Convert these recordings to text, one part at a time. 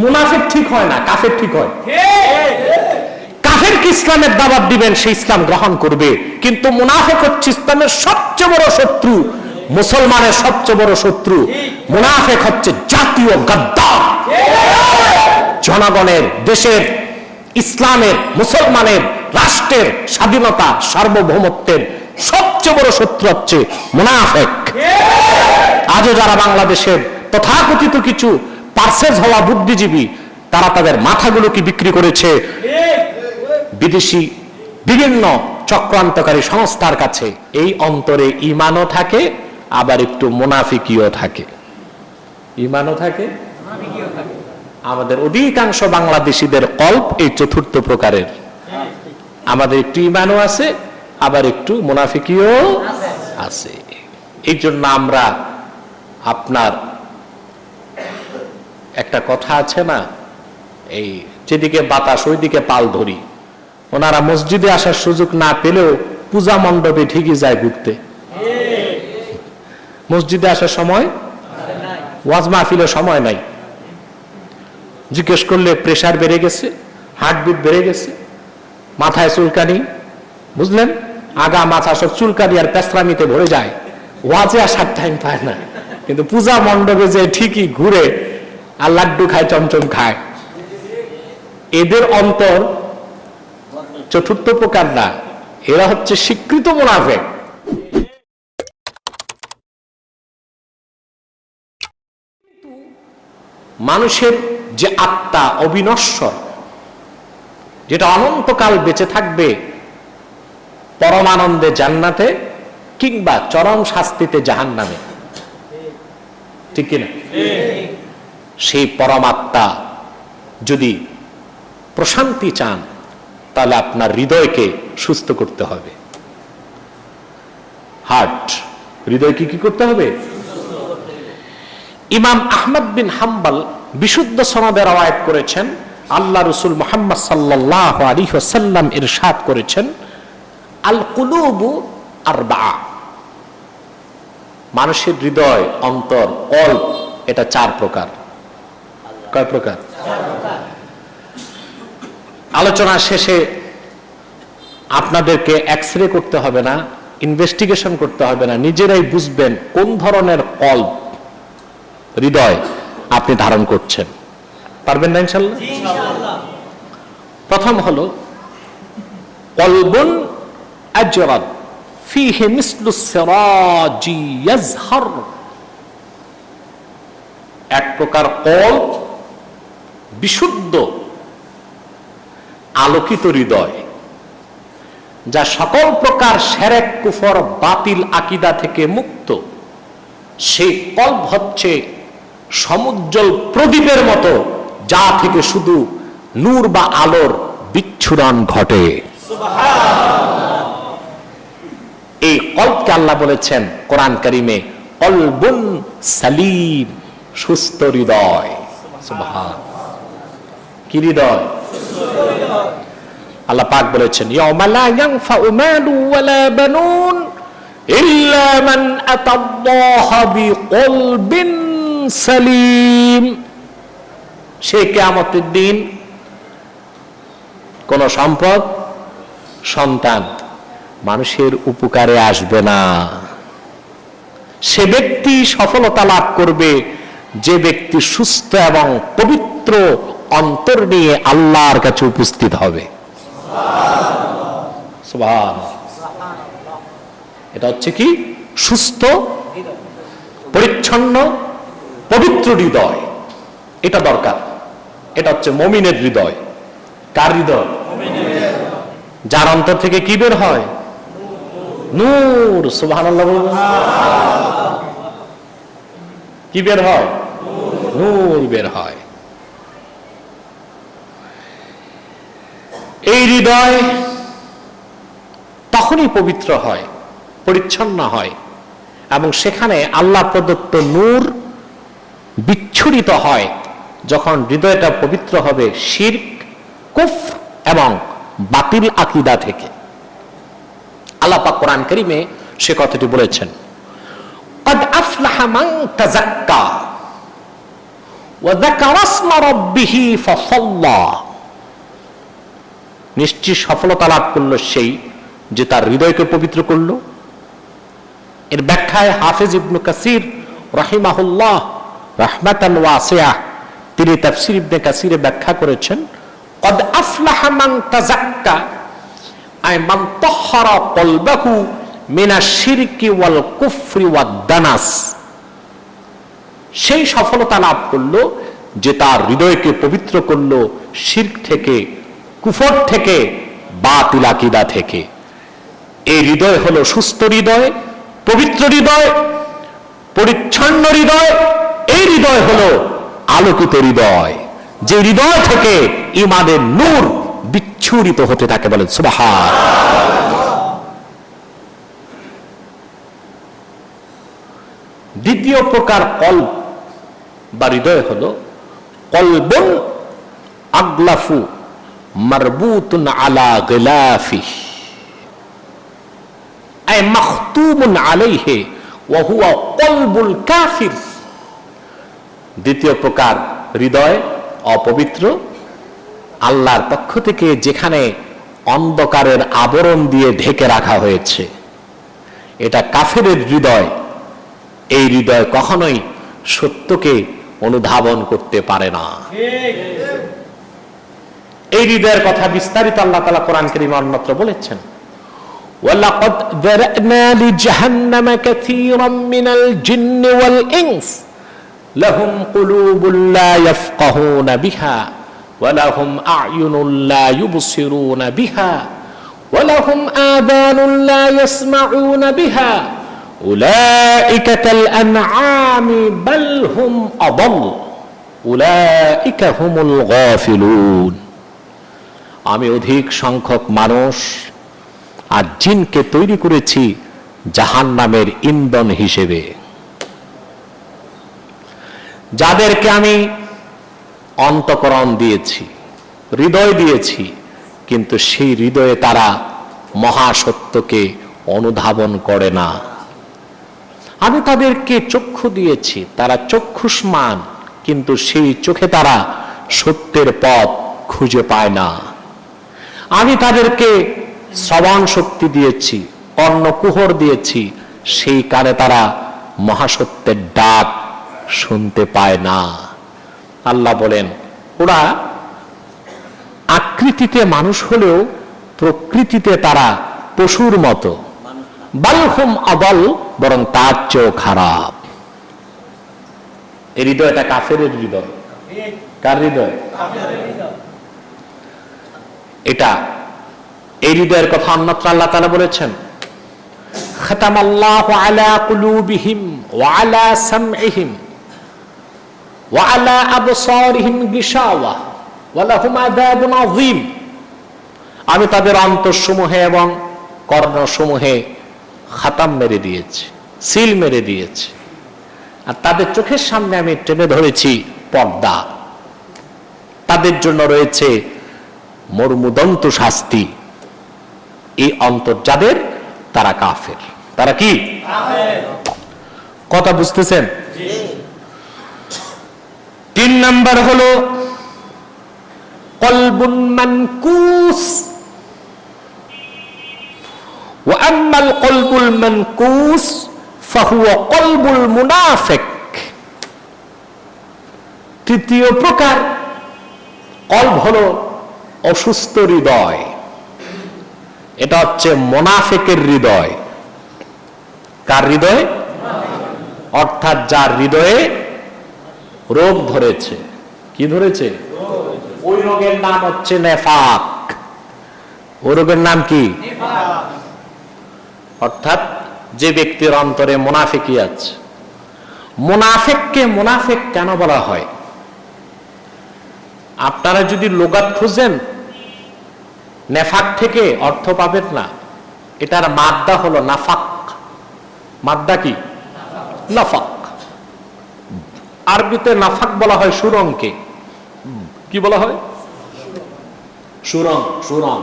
মুনাফিক ঠিক হয় না, কাফের ঠিক হয়। কাফেরকে ইসলামের দাওয়াত দিবেন, সে ইসলাম গ্রহণ করবে, কিন্তু মুনাফিক হচ্ছে ইসলামের সবচেয়ে বড় শত্রু, মুসলমানের সবচেয়ে বড় শত্রু। মুনাফিক হচ্ছে জাতীয় গাদ্দার, জনগণের, দেশের, ইসলামের, মুসলমানের, রাষ্ট্রের স্বাধীনতা, সার্বভৌমত্বের সবচেয়ে বড় শত্রু হচ্ছে মুনাফিক। আজও যারা বাংলাদেশের তথাকথিত কিছু পার্সেজ হওয়া বুদ্ধিজীবী, তারা তাদের মাথাগুলোকে বিক্রি করেছে বিদেশি বিভিন্ন চক্রান্তকারী সংস্থার কাছে। এই অন্তরে ঈমানও থাকে, আবার একটু মুনাফিকিও থাকে। ঈমানও থাকে, আমাদের অধিকাংশ বাংলাদেশীদের কল্প এই চতুর্থ প্রকারের। আমাদের একটু ঈমানও আছে, আবার একটু মুনাফিকিও আছে। এই জন্য আমরা আপনার একটা কথা আছে না, এই যেদিকে বাতাস ওইদিকে পাল ধরি। ওনারা মসজিদে আসার সুযোগ না পেলেও পূজা মণ্ডপে ঠিকই যায় ঘুরতে। মসজিদে আসার সময়, ওয়াজ মাহফিলের সময় নাই। জিজ্ঞেস করলে প্রেসার বেড়ে গেছে, হার্টবিট বেড়ে গেছে, মাথায় চুলকানি, বুঝলেন, আগা মাথা সব চুলকানি আর পেছরামিতে ভরে যায়, ওয়াজে আসার টাইম পায় না। কিন্তু পূজা মণ্ডপে যে ঠিকই ঘুরে আর লাড্ডু খায়, চমচম খায়। এদের অন্তর চতুর্থ প্রকার না, এরা হচ্ছে স্বীকৃত মুনাফিক। মানুষের যে আত্মা অবিনশ্বর, যেটা অনন্তকাল বেঁচে থাকবে পরমানন্দে জান্নাতে কিংবা চরম শাস্তিতে জাহান্নামে, ঠিক কিনা? সেই পরমাত্মা যদি প্রশান্তি চান, তাহলে আপনার হৃদয়কে সুস্থ করতে হবে। হার্ট, হৃদয়কে কি করতে হবে? ইমাম আহমদ বিন হাম্বল বিশুদ্ধ সনদে রওয়ায়াত করেছেন, আল্লাহ রাসূল মুহাম্মদ সাল্লাল্লাহু আলাইহি ওয়াসাল্লাম ইরশাদ করেছেন, আল কুলুবু আরবা, মানুষের হৃদয়, অন্তর, কল্ব, এটা চার প্রকার। কয় প্রকার? আলোচনা শেষে আপনাদেরকে এক্সরে করতে হবে না, ইনভেস্টিগেশন করতে হবে না, নিজেরাই বুঝবেন কোন ধরনের কল্ব, হৃদয় আপনি ধারণ করছেন। পারবেন না ইনশাআল্লাহ? প্রথম হলো কলবুন আজরাদ ফিহি মিসলু সিরাজি ইয়াজহার, এক প্রকার কল্ব, বিশুদ্ধ আলোকিত হৃদয়, যা সকল প্রকার শিরক, কুফর, বাতিল আকীদা থেকে মুক্ত। সেই কল্ব হচ্ছে সমুজ্জ্বল প্রদীপের মতো, যা থেকে শুধু নূর বা আলোর বিচ্ছুরণ ঘটে। এই কল্বকে আল্লাহ বলেছেন কোরআন কারীমে, কলবুন সালিম, সুস্থ হৃদয়। সুবহান, কি হৃদয়? আল্লাহ পাক বলেছেন, ইয়াউমা লা ইয়ানফাউ মালু ওয়ালা বানুন ইল্লা মান আতাল্লাহা বিকলবিন সালিম। সে কিয়ামতের দিন কোন সম্পদ, সন্তান মানুষের উপকারে আসবে না। সে ব্যক্তি সফলতা লাভ করবে যে ব্যক্তি সুস্থ এবং পবিত্র অন্তর নিয়ে আল্লাহর কাছে উপস্থিত হবে। সুবহানাল্লাহ। এটা হচ্ছে কি? সুস্থ, পরিচ্ছন্ন, পবিত্র হৃদয়। এটা দরকার। এটা হচ্ছে মুমিনের হৃদয়। কার হৃদয়? যার অন্তর থেকে কি বের হয়? নূর। সুবহানাল্লাহ বলুন। কি বের হয়? নূর বের হয়। এই হৃদয় তখনই পবিত্র হয়, পরিচ্ছন্ন হয়, এবং সেখানে আল্লাহ প্রদত্ত নূর বিচ্ছুরিত হয় যখন হৃদয়টা পবিত্র হবে শিরক, কুফর এবং বাতিল আকীদা থেকে। আল্লাহ পাক কোরআন কারীমে সে কথাটি বলেছেন, ক্বাদ আফলাহা মান তাযাক্কা ওয়া যাকারা ইসমা রাব্বিহি ফাসাল্লা, নিশ্চয় সফলতা লাভ করলো সেই যে তার হৃদয়কে পবিত্র করলো। এর ব্যাখ্যায় হাফেজ ইবনে কাসির রাহিমাহুল্লাহ রাহমাতান ওয়াসিআহ তিনি তাফসীর ইবনে কাসিরে ব্যাখ্যা করেছেন, ক্বাদ আফলাহা মান তাযাক্কা আই মান তাহহারা কলবাহু মিনাশ শিরকি ওয়াল কুফরি ওয়াদ দানাস, সেই সফলতা লাভ করলো যে তার হৃদয়কে পবিত্র করলো শিরক থেকে, কুফর থেকে, বাতিল আকীদা থেকে। এই হৃদয় হলো সুস্থ হৃদয়, পবিত্র হৃদয়, পরিচ্ছন্ন হৃদয়। এই হৃদয় হলো আলোকিত হৃদয়, যে হৃদয় থেকে ঈমানের নূর বিচ্ছুরিত হতে থাকে। বলেন সুবহানাল্লাহ। দ্বিতীয় প্রকার কলব বা হৃদয় হলো কলবুন আগলাফু মারবুতুন আলা গিলাফিহি আই মাখতুমুন আলাইহি ওয়া হুয়া কলবুল কাফির। দ্বিতীয় প্রকার হৃদয় অপবিত্র, আল্লাহর পক্ষ থেকে যেখানে অন্ধকারের আবরণ দিয়ে ঢেকে রাখা হয়েছে, এটা কাফেরের হৃদয়। এই হৃদয় কখনোই সত্যকে অনুধাবন করতে পারে না। এই হৃদয়ের কথা বিস্তারিত আল্লাহ তাআলা কোরআন কারীমে অন্যত্র বলেছেন, ওয়ালাকাদ যারানা লিজাহান্নামা কাসীরাম মিনাল জিন্নি ওয়াল ইনস লাহুম কুলুবুন লা ইয়াফকাহুনা বিহা ওয়া লাহুম আ'য়ুনুন লা ইউবসিরুনা বিহা ওয়া লাহুম আযানুন লা ইয়াসমাউনা বিহা উলাইকা কাল আনআমি বাল হুম আদাল উলাইকা হুমুল গাফিলুন। আমি অধিক সংখ্যক মানুষ আর জিনকে তৈরি করেছি জাহান্নামের ইন্ধন হিসেবে। যাদেরকে আমি অন্তঃকরণ দিয়েছি, হৃদয় দিয়েছি, কিন্তু সেই হৃদয়ে তারা মহাসত্যকে অনুধাবন করে না। আমি তাদেরকে চক্ষু দিয়েছি, তারা চক্ষুষ্মান, কিন্তু সেই চোখে তারা সত্যের পথ খুঁজে পায় না। আমি তাদেরকে শ্রবণ শক্তি দিয়েছি, কর্ণকুহর দিয়েছি, সেই কানে তারা মহাসত্যের ডাক শুনতে পায় না। আল্লাহ বলেন, ওরা আকৃতিতে মানুষ হলেও প্রকৃতিতে তারা পশুর মতো। বালহুম আদাল, বরং তার চেয়েও খারাপ। এই হৃদয়টা কাফেরের হৃদয়। কার হৃদয়? এটা এই হৃদয়ের কথা অন্যত্র আল্লাহ তাআলা বলেছেন, খাতামাল্লাহু আলা কুলুবিহিম ওয়া আলা সামইহিম ওয়া আলা আবসারিহিম গিশাওয়া ওয়া লাহুম আযাবুন আযীম। আমি তাদের অন্তরসমূহে এবং কর্ণসমূহে খাতাম মেরে দিয়েছি, সিল মেরে দিয়েছি, আর তাদের চোখের সামনে আমি টেনে ধরেছি পর্দা। তাদের জন্য রয়েছে মর্মুদন্ত শাস্তি। এই অন্তর যাদের, তারা কাফের। তারা কি? কথা বুঝতেছেন? তিন নাম্বার হলো কলবুন মানকুস। ওয়া আম্মাল কলবুল মানকুস ফাহুয়া কলবুল মুনাফিক। তৃতীয় প্রকার কলব হলো অসুস্থ হৃদয়। এটা হচ্ছে মুনাফিকের হৃদয়। কার হৃদয়? অর্থাৎ যার হৃদয়ে রোগ ধরেছে। কি ধরেছে? ওই রোগের নাম হচ্ছে নেফাক। ওই রোগের নাম কি? অর্থাৎ যে ব্যক্তির অন্তরে মুনাফিকি আছে। মুনাফিককে মুনাফিক কেন বলা হয়? আপনারা যদি লুগাত খুঁজেন, নেফাক থেকে অর্থ পাবেন না। এটার মাদ্দা হলো নাফাক। মাদ্দা কি? নাফাক। আরবিতে নাফাক বলা হয় সুরংকে। কি বলা হয়? সুরং। সুরং।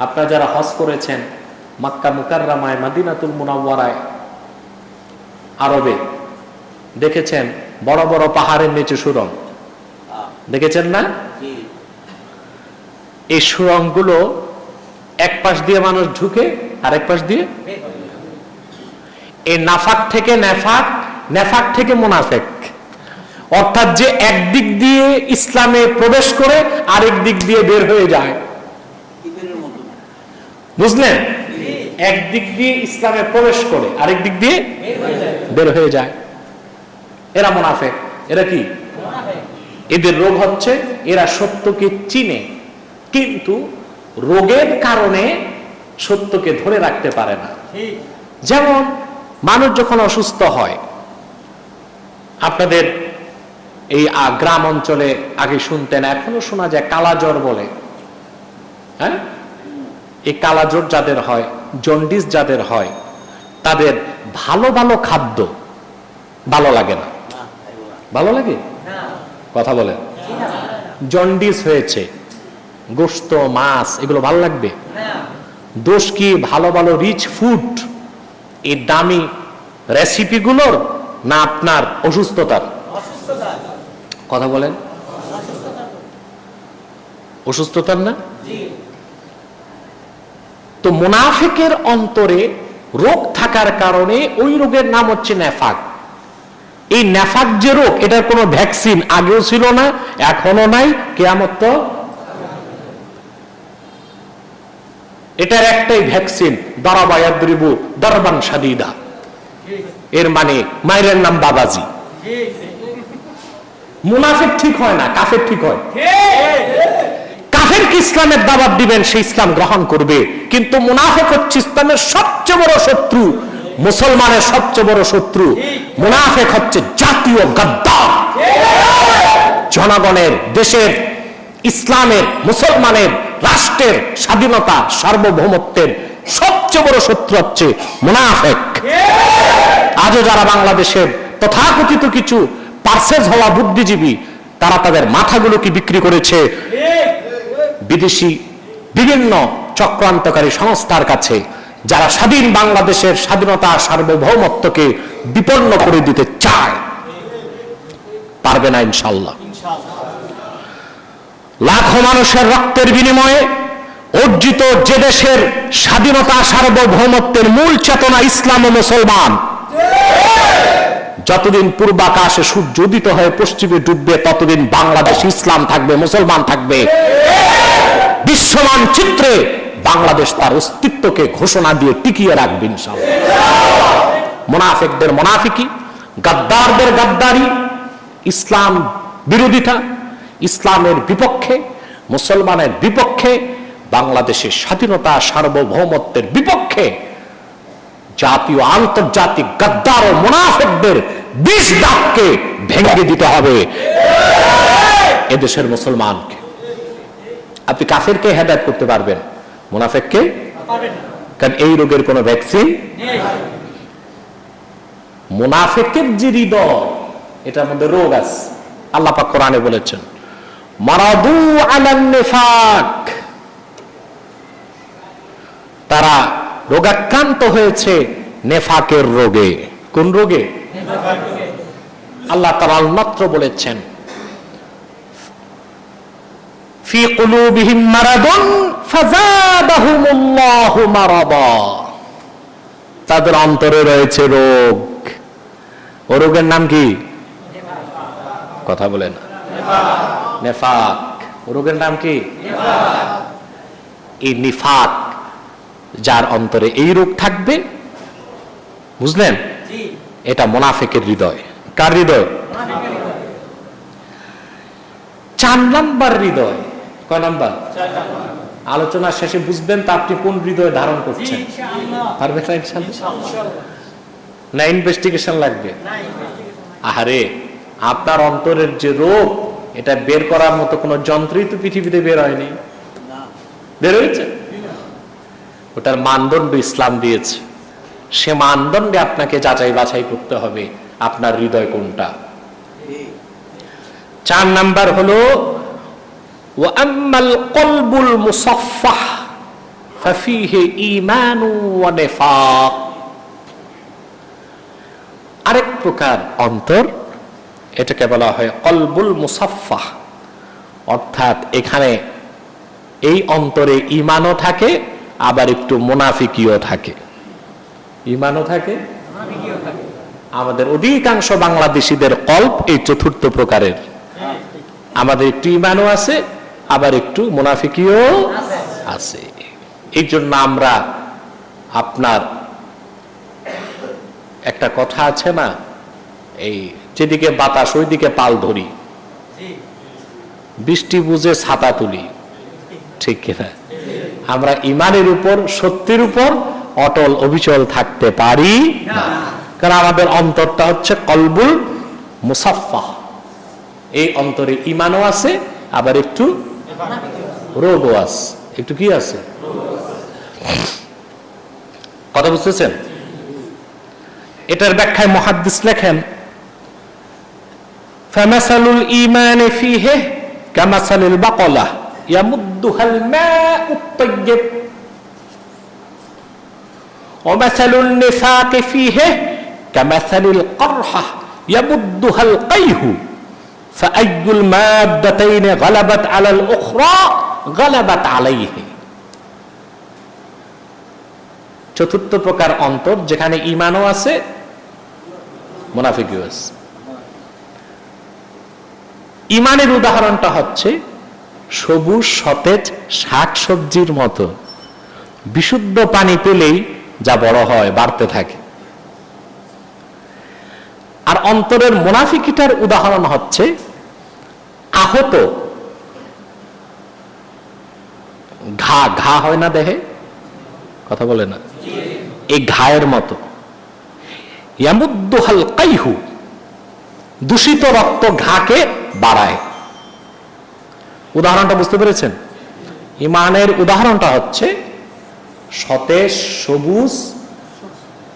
আপনারা যারা হজ করেছেন মক্কা মুকাররমায়, মদিনাতুল মুনাওয়ারায়, আরবে দেখেছেন বড় বড় পাহাড়ের নিচে সুড়ঙ্গ, দেখেছেন না? এই সুড়ঙ্গগুলো এক পাশ দিয়ে মানুষ ঢুকে, আর এক পাশ দিয়ে এই নাফাক থেকে নেফাক, নেফাক থেকে মুনাফেক, অর্থাৎ যে একদিক দিয়ে ইসলামে প্রবেশ করে আরেক দিক দিয়ে বের হয়ে যায়। বুঝলেন? একদিক দিয়ে ইসলামে প্রবেশ করে আরেক দিক দিয়ে বের হয়ে যায়, এরা মুনাফেক। এরা কি? এদের রোগ হচ্ছে এরা সত্যকে চিনে, কিন্তু রোগের কারণে সত্যকে ধরে রাখতে পারে না। যেমন মানুষ যখন অসুস্থ হয়, আপনাদের এই গ্রাম অঞ্চলে আগে শুনতেন, এখনো শোনা যায় কালা জ্বর বলে। হ্যাঁ, এই কালা জ্বর যাদের হয়, জন্ডিস যাদের হয়, তাদের ভালো ভালো খাদ্য ভালো লাগে না। ভালো লাগে? কথা বলেন। জন্ডিস হয়েছে, গোশত মাছ এগুলো ভালো লাগবে? দোষ কি ভালো ভালো রিচ ফুড, এই দামি রেসিপিগুলোর, না আপনার অসুস্থতার? কথা বলেন। অসুস্থতার না? তো মুনাফিকের অন্তরে রোগ থাকার কারণে ওই রোগের নাম হচ্ছে নেফাক। এই নেফাক যে রোগ, এটার কোনো ভ্যাকসিন আগেও ছিল না, এখনো নাই, কিয়ামত তো এটার একটাই ভ্যাকসিন, দারাবা ইয়াদরিবু দারবান শাদীদা। এর মানে মায়ের নাম বাবাজি। মুনাফিক ঠিক হয় না, কাফের ঠিক হয়। কাফেরকে ইসলামের দাওয়াত দিবেন, সে ইসলাম গ্রহণ করবে, কিন্তু মুনাফিক হচ্ছে ইসলামের সবচেয়ে বড় শত্রু, মুসলমানের সবচেয়ে বড় শত্রু। মুনাফিক হচ্ছে জাতীয় গাদ্দার, জনগণের, দেশের, ইসলামের, মুসলমানের, রাষ্ট্রের স্বাধীনতা, সার্বভৌমত্বের সবচেয়ে বড় শত্রু হচ্ছে মুনাফিক। আজও যারা বাংলাদেশের তথাকথিত কিছু পার্সেজ হওয়া বুদ্ধিজীবী, তারা তাদের মাথাগুলোকে বিক্রি করেছে বিদেশি বিভিন্ন চক্রান্তকারী সংস্থার কাছে, যারা স্বাধীন বাংলাদেশের স্বাধীনতা, সার্বভৌমত্বকে বিপন্ন করে দিতে চায়। পারবে না ইনশাআল্লাহ। লাখো মানুষের রক্তের বিনিময়ে অর্জিত যে দেশের স্বাধীনতা, সার্বভৌমত্বের মূল চেতনা ইসলাম ও মুসলমান, যতদিন পূর্বাকাশে সূর্য উদিত হয়ে পশ্চিমে ডুববে, ততদিন বাংলাদেশে ইসলাম থাকবে, মুসলমান থাকবে। বিশ্ব মানচিত্রে বাংলাদেশ তার অস্তিত্বকে ঘোষণা দিয়ে টিকিয়ে রাখবে ইনশাআল্লাহ। মুনাফিকদের মুনাফিকি, গাদ্দারদের গাদ্দারি, ইসলাম বিরোধিতা, ইসলামের বিপক্ষে, মুসলমানের বিপক্ষে, বাংলাদেশের স্বাধীনতা, সার্বভৌমত্বের বিপক্ষে জাতীয় আন্তর্জাতিক গাদ্দার ও মুনাফিকদের বিষ দাগকে ভেঙে দিতে হবে এদেশের মুসলমানকে। আপনি কাফেরকে হেদায়েত করতে পারবেন, মুনাফিককে কারণ এই রোগের কোনো ভ্যাকসিন নেই। মুনাফিকের যে হৃদয়, এটার মধ্যে রোগ আছে। আল্লাহ পাক কোরআনে বলেছেন, মারাদু আলান নিফাক, তারা রোগাক্রান্ত হয়েছে নেফাকের রোগে। কোন রোগে? আল্লাহ তাআলা মাত্র বলেছেন, ফি কুলুবিহিম মারাদুন ফাযাদাহুমুল্লাহু মারাদা, তাদের অন্তরে রয়েছে রোগ। ও রোগের নাম কি? কথা বলেন। নেফাক। ও রোগের নাম কি? এই নিফাক, যার অন্তরে এই রোগ থাকবে, বুঝলেন, এটা মুনাফিকের হৃদয়। কার হৃদয়? 4 নাম্বার হৃদয়। কয় নাম্বার? আলোচনা শেষে বুঝবেন তা আপনি কোন হৃদয় ধারণ করছেন। পারবে না ইনশাআল্লাহ? না ইনভেস্টিগেশন লাগবে? আহারে, আপনার অন্তরের যে রোগ, এটা বের করার মতো কোন যন্ত্রই তো পৃথিবীতে বের হয়নি। বের হয়েছে? ওটার মানদণ্ড ইসলাম দিয়েছে। সে মানদণ্ডে আপনাকে যাচাই বাছাই করতে হবে আপনার হৃদয় কোনটা। 4 নাম্বার হলো ওয়া আম্মাল কলবুল মুসাফফাহ ফাফিহি ঈমানু ওয়া নিফাক। আরেক প্রকার অন্তর, এটাকে বলা হয় কলবুল মুসাফফাহ, অর্থাৎ এখানে এই অন্তরে ঈমানও থাকে, আবার একটু মুনাফিকিও থাকে। ঈমানও থাকে, আমাদের অধিকাংশ বাংলাদেশীদের কল্প এই চতুর্থ প্রকারের। আমাদের একটু ঈমানও আছে, আবার একটু মুনাফিকিও আছে। এই জন্য আমরা আপনার একটা কথা আছে না, এই যেদিকে বাতাস ওইদিকে পাল ধরি, বৃষ্টি বুঝে ছাতা তুলি, ঠিক কিনা? আমরা ঈমানের উপর, সত্যের উপর অটল অবিচল থাকতে পারি না, কারণ আমাদের অন্তরটা হচ্ছে কলবুল মুসাফফাহ। এই অন্তরে ঈমানও আছে, আবার একটু রোগও আছে। একটু কি আছে? কথা বুঝতেছেন? এটার ব্যাখ্যায় মুহাদ্দিস লেখেন, ফামাসালুল ঈমানি ফীহি কামাসালিল বাকলা ইয়ামুদ্দুহাল মাউত তাইয়্যিব ওয়া মাসালুন নিফাকি ফীহি কামাসালিল করহা ইয়ামুদ্দুহাল কাইহু ফাআইয়ুল মাদ্দাতাইন গালাবাত আলাল উখরা গালাবাত আলাইহি। চতুর্থ প্রকার অন্তর, যেখানে ঈমানও আছে, মুনাফিকিও আছে। ঈমানের উদাহরণটা হচ্ছে সবুজ সতেজ শাক সবজির মতো, বিশুদ্ধ পানি পেলেই যা বড় হয়, বাড়তে থাকে। আর অন্তরের মুনাফিকিটার উদাহরণ হচ্ছে আহত ঘা। ঘা হয় না দেহে? কথা বলে না? এই ঘায়ের মতো। ইয়ামুদ্দুহাল কাইহু, দূষিত রক্ত ঘাকে বাড়ায়। উদাহরণটা বুঝতে পেরেছেন? ঈমানের উদাহরণটা হচ্ছে সতেজ সবুজ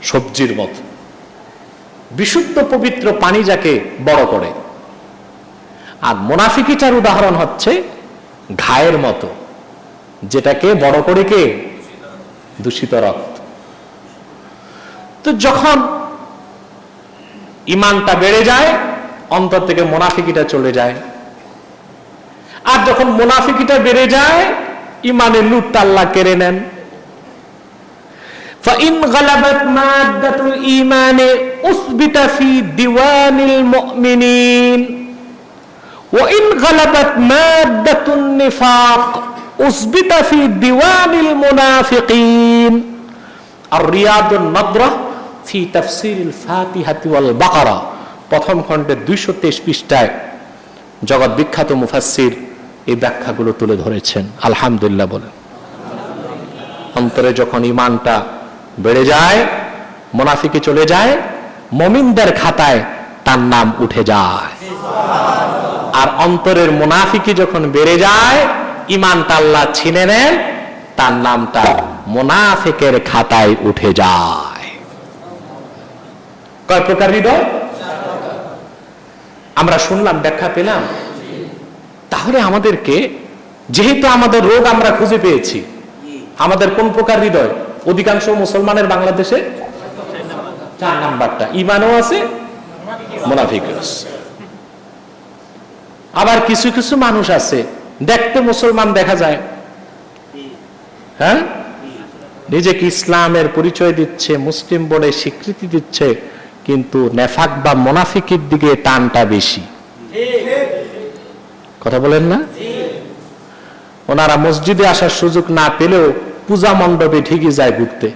সবজির মতো, বিশুদ্ধ পবিত্র পানি যাকে বড় করে। আর মুনাফিকিটার উদাহরণ হচ্ছে ঘায়ের মতো, যেটাকে বড় করে কে? দূষিত রক্ত। তো যখন ঈমানটা বেড়ে যায়, অন্তর থেকে মুনাফিকিটা চলে যায়। আর যখন মুনাফিকিটা বেড়ে যায়, ঈমানের নূরটা আল্লাহ কেড়ে নেন। ফাইন গালাবাত মাদ্দাতুল ঈমানে উসবিতা ফি দিওয়ানিল মুমিনিন ওয়া ইন গালাবাত মাদ্দাতুন নিফাক উসবিতা ফি দিওয়ানিল মুনাফিকিন। আর রিয়াদুন নাদরা ফি তাফসিরিল ফাতিহাতি ওয়াল বাকারা, প্রথম খণ্ডের 223 পৃষ্ঠায় জগৎ বিখ্যাত মুফাসসির এই ব্যাখ্যাগুলো তুলে ধরেছেন। আলহামদুলিল্লাহ বলেন। অন্তরে যখন ঈমানটা বেড়ে যায়, মুনাফিকি চলে যায়, মুমিনদের খাতায় তার নাম উঠে যায়। আর অন্তরের মুনাফিকি যখন বেড়ে যায়, ঈমানটা আল্লাহ ছিনে নেন, তার নামটা মুনাফিকের খাতায় উঠে যায়। কয় প্রকার হৃদয়? আমরা শুনলাম, ব্যাখ্যা পেলাম। তাহলে আমাদেরকে, যেহেতু আমাদের রোগ আমরা খুঁজে পেয়েছি, আমাদের কোন প্রকার হৃদয়? অধিকাংশ মুসলমানের বাংলাদেশে 4 নাম্বারটা, ঈমানও আছে, মুনাফিকও আছে। আবার কিছু কিছু মানুষ আছে, দেখতে মুসলমান দেখা যায়, হ্যাঁ, নিজেকে ইসলামের পরিচয় দিচ্ছে, মুসলিম বলে স্বীকৃতি দিচ্ছে, কিন্তু নেফাক বা মুনাফিকের দিকে টানটা বেশি। কথা বলেন না? ওনারা মসজিদে আসার সুযোগ না পেলেও পূজা মণ্ডপে ঠিকই যায় ঘুরতে।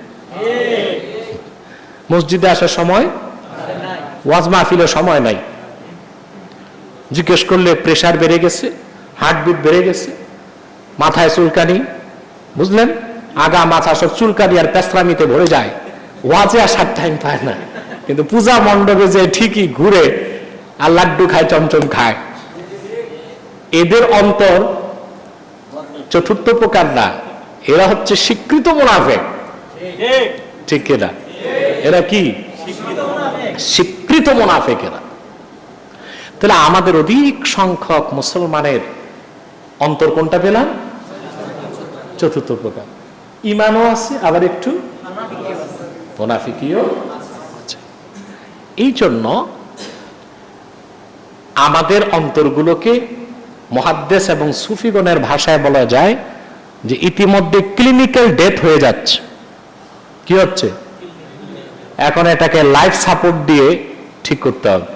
মসজিদে আসার সময়, ওয়াজ মাহফিলের সময় নাই। জিজ্ঞেস করলে প্রেসার বেড়ে গেছে, হার্টবিট বেড়ে গেছে, মাথায় চুলকানি, বুঝলেন, আগা মাথা সব চুলকানি আর পেছরামিতে ভরে যায়, ওয়াজে আসার টাইম পায় না। কিন্তু পূজা মণ্ডপে যে ঠিকই ঘুরে আর লাড্ডু খায়, চমচম খায়। এদের অন্তর চতুর্থ প্রকার না, এরা হচ্ছে স্বীকৃত মুনাফিক। ঠিক কিনা? এরা কি স্বীকৃত মুনাফিক? এরা। তাহলে আমাদের অধিক সংখ্যক মুসলমানের অন্তর কোনটা পেলাম? চতুর্থ প্রকার। ঈমানও আছে, আবার একটু মুনাফিকিও আছে। এই জন্য আমাদের অন্তরগুলোকে মুহাদ্দিস এবং সুফিগণের ভাষায় বলা যায় যে ইতিমধ্যে ক্লিনিক্যাল ডেথ হয়ে যাচ্ছে। কি হচ্ছে? এখন এটাকে লাইফ সাপোর্ট দিয়ে ঠিক করতে হবে।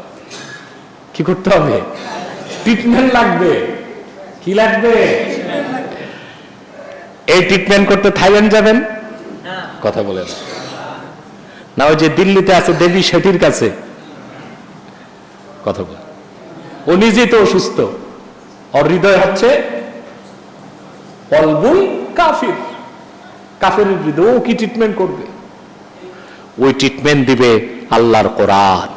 কি করতে হবে? ট্রিটমেন্ট লাগবে। কি লাগবে? এই ট্রিটমেন্ট করতে থাইল্যান্ড যাবেন? কথা বলেন না। ওই যে দিল্লিতে আছে দেবী শেঠির কাছে কথা বলে, ও নিজেই তো অসুস্থ, ওর হৃদয় হচ্ছে কলবুল কাফির, কাফের হৃদয়। ও কি ট্রিটমেন্ট করবে? ওই ট্রিটমেন্ট দিবে আল্লাহর কোরআন।